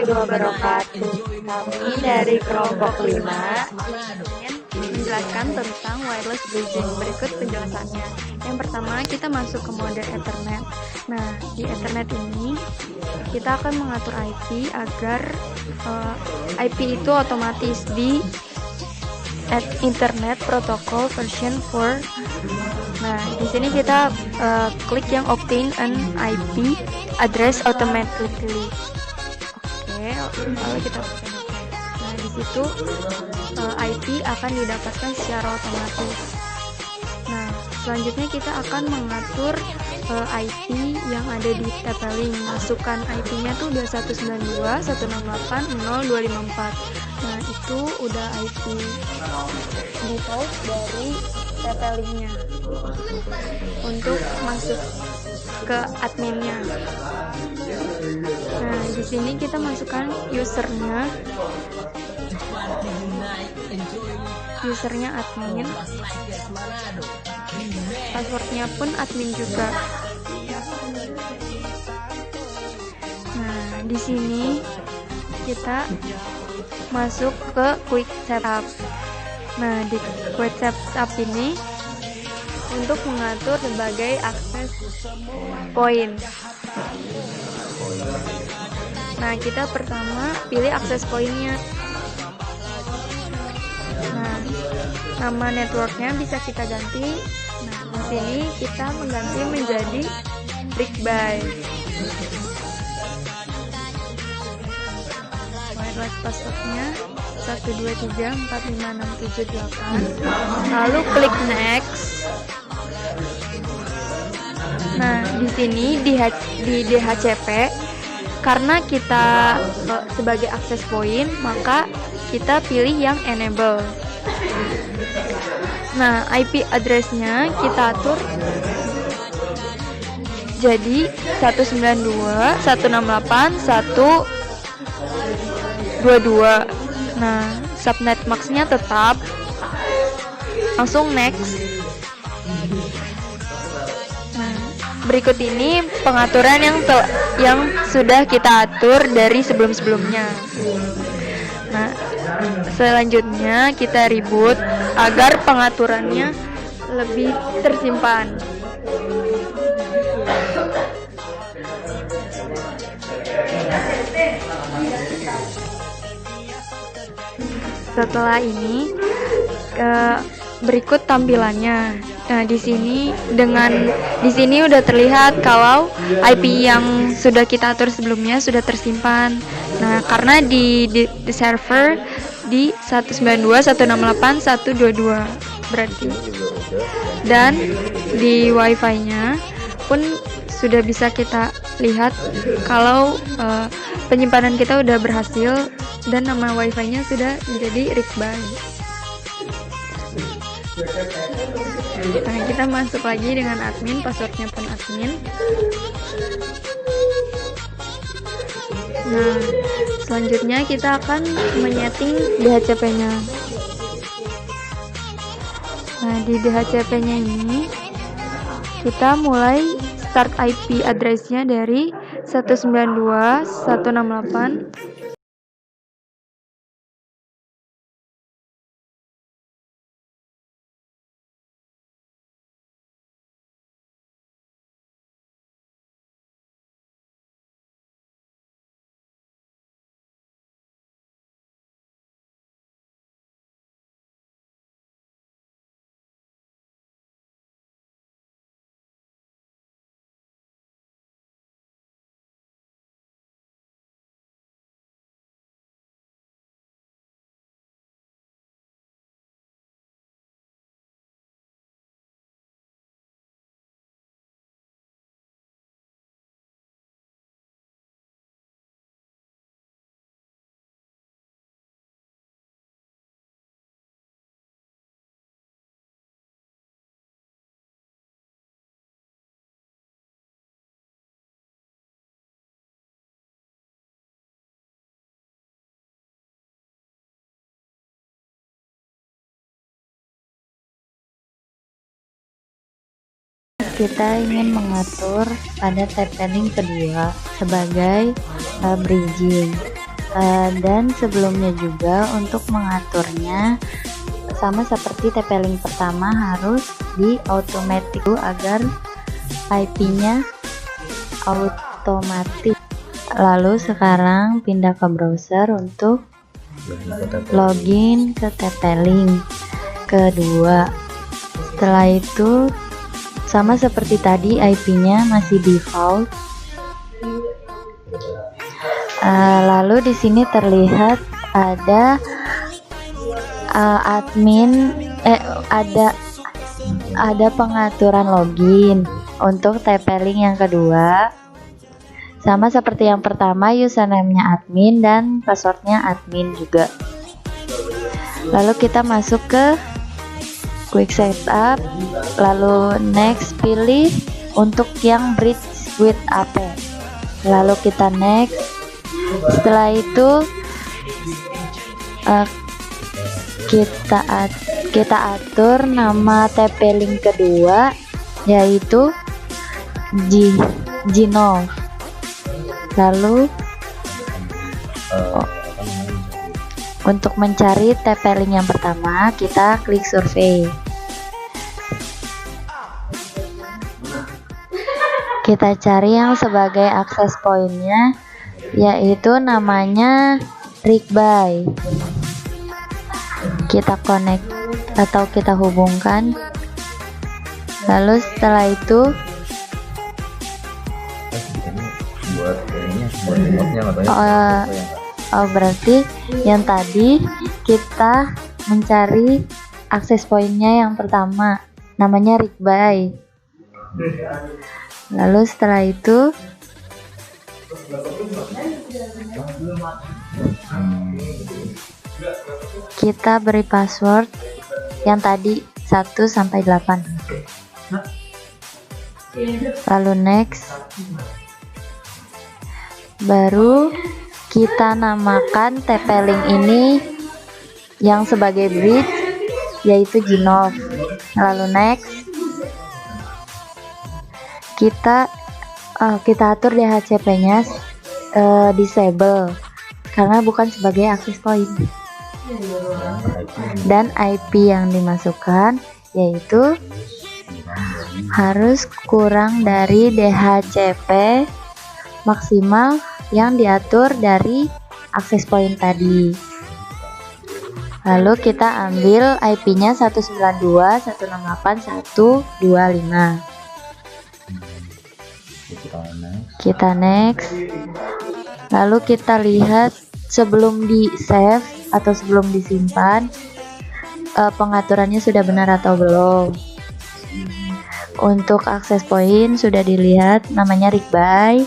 warahmatullahi wabarakatuh. Kami dari kelompok 5 ingin menjelaskan tentang wireless bridging. Berikut penjelasannya. Yang pertama, kita masuk ke mode Ethernet. Nah, di Ethernet ini kita akan mengatur IP agar IP itu otomatis di Internet Protocol version 4. Nah, di sini kita klik yang obtain an IP address automatically. Oke, lalu kita pakai OK. Nah, di situ IP akan didapatkan secara otomatis. Nah, selanjutnya kita akan mengatur IP yang ada di TP-Link. Masukkan IP-nya tuh 2192.168.0254. Nah, itu udah IP default dari TP-Link-nya untuk masuk ke adminnya. Nah, di sini kita masukkan usernya admin, passwordnya pun admin juga. Nah, di sini kita masuk ke quick setup. Nah, di quick setup ini untuk mengatur sebagai akses point. Nah, kita pertama pilih akses pointnya. Nah, nama networknya bisa kita ganti. Nah, di sini kita mengganti menjadi Brickby. Wireless passwordnya 123456778. Lalu klik next. Nah, di sini di DHCP, karena kita sebagai akses point, maka kita pilih yang enable. Nah, IP address-nya kita atur jadi 192.168.122. Nah, subnet max-nya tetap. Langsung next. Nah, berikut ini pengaturan yang sudah kita atur dari sebelum-sebelumnya. Nah, selanjutnya kita reboot agar pengaturannya lebih tersimpan. Setelah ini berikut tampilannya. Nah, di sini udah terlihat kalau IP yang sudah kita atur sebelumnya sudah tersimpan. Nah, karena di server di 192.168.122 berarti. Dan di wifi-nya pun sudah bisa kita lihat kalau penyimpanan kita udah berhasil dan nama wifi-nya sudah menjadi Brickby. Nah, kita masuk lagi dengan admin, passwordnya pun admin. Nah, selanjutnya kita akan menyeting DHCP-nya. Nah, di DHCP-nya ini kita mulai start IP address-nya dari 192.168. kita ingin mengatur pada TP-Link kedua sebagai bridging. Dan sebelumnya juga untuk mengaturnya sama seperti TP-Link pertama, harus di automatic agar IP-nya otomatis. Lalu sekarang pindah ke browser untuk login ke TP-Link kedua. Setelah itu sama seperti tadi, IP-nya masih default. Lalu di sini terlihat ada ada pengaturan login untuk TP-Link yang kedua. Sama seperti yang pertama, username-nya admin dan passwordnya admin juga. Lalu kita masuk ke quick setup, lalu next pilih untuk yang bridge with AP, lalu kita next. Setelah itu kita atur nama TP-Link kedua, yaitu Gnov. Lalu untuk mencari TP-Link yang pertama, kita klik survei. Kita cari yang sebagai akses pointnya, yaitu namanya Rigby. Kita connect atau kita hubungkan. Lalu setelah itu berarti yang tadi kita mencari akses pointnya yang pertama, namanya Rigby. Lalu setelah itu kita beri password yang tadi 1 sampai 8. Lalu next. Baru kita namakan TP-Link ini yang sebagai bridge, yaitu Gnov. Lalu next. Kita atur DHCP-nya disable karena bukan sebagai access point. Dan IP yang dimasukkan yaitu harus kurang dari DHCP maksimal yang diatur dari access point tadi. Lalu kita ambil IP-nya 192.168.125. Kita next. Lalu kita lihat sebelum di save atau sebelum disimpan, pengaturannya sudah benar atau belum. Untuk akses point sudah dilihat, namanya Rigby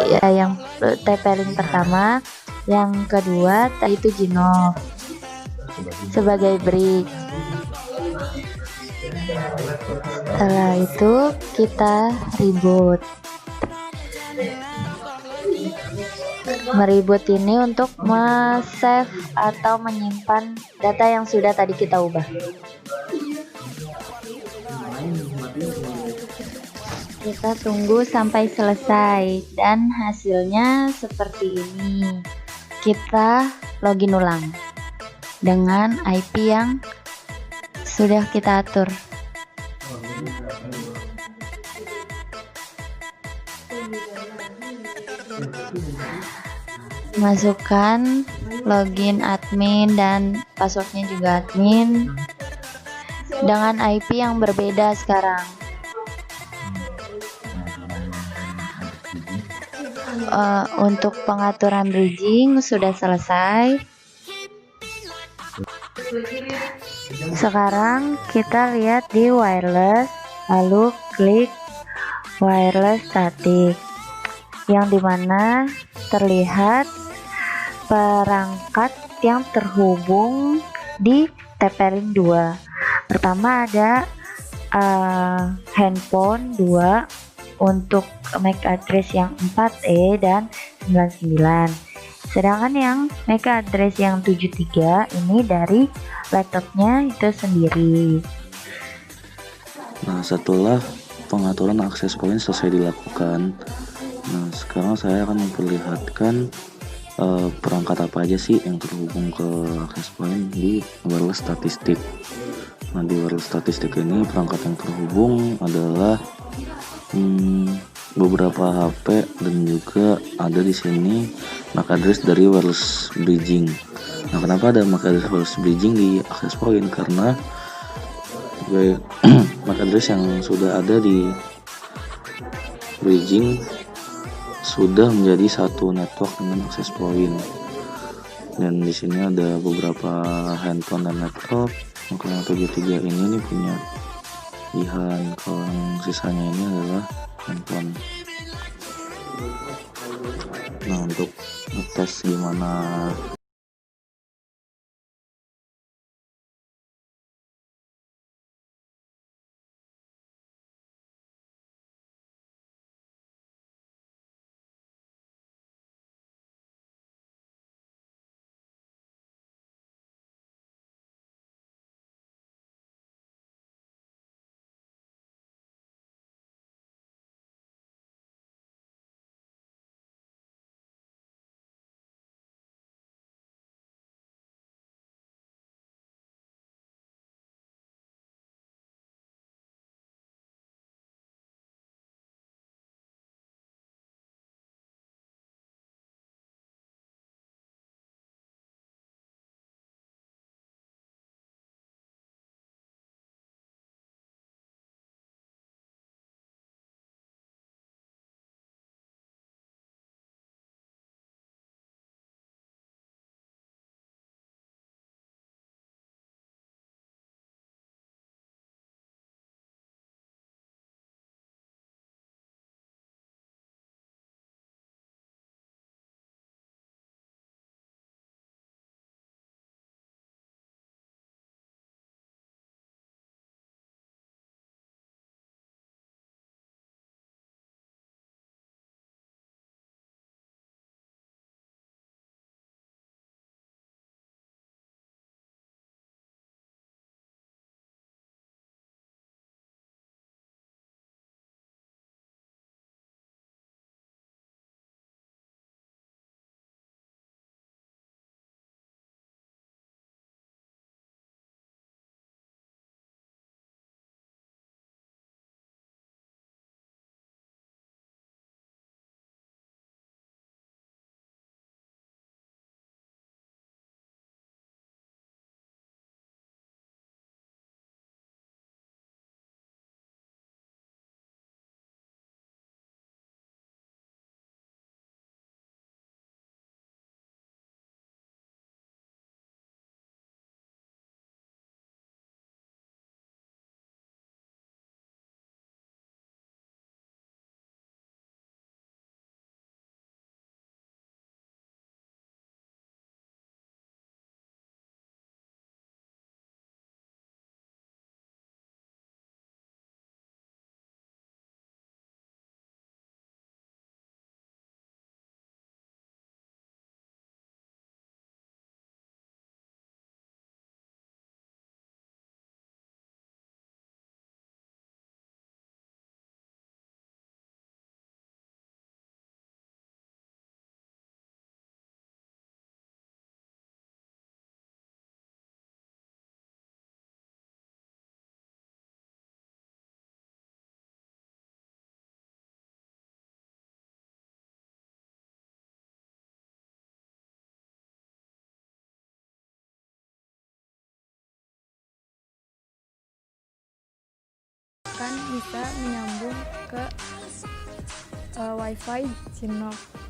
ya, yang TP-Link pertama. Yang kedua itu Gnov sebagai bridge. Setelah itu kita reboot. Mereboot ini untuk save atau menyimpan data yang sudah tadi kita ubah. Kita tunggu sampai selesai dan hasilnya seperti ini. Kita login ulang dengan IP yang sudah kita atur. Masukkan login admin dan passwordnya juga admin dengan IP yang berbeda sekarang. Untuk pengaturan bridging sudah selesai. Sekarang kita lihat di wireless, lalu klik wireless static, yang dimana terlihat perangkat yang terhubung di TP-Link 2. Pertama ada handphone 2 untuk MAC address yang 4E dan 99. Sedangkan yang MAC address yang 73 ini dari laptopnya itu sendiri. Nah, setelah pengaturan akses point selesai dilakukan, nah sekarang saya akan memperlihatkan perangkat apa aja sih yang terhubung ke access point di wireless statistik. Nah, di wireless statistik ini perangkat yang terhubung adalah beberapa HP dan juga ada di sini MAC address dari wireless bridging. Nah, kenapa ada MAC address wireless bridging di access point? Karena MAC address yang sudah ada di bridging sudah menjadi satu network dengan access point. Dan di sini ada beberapa handphone dan laptop. Kalau yang 73 ini nih punya Jihan, kalau yang sisanya ini adalah handphone. Nah, untuk ngetes gimana kan bisa menyambung ke wifi Genov.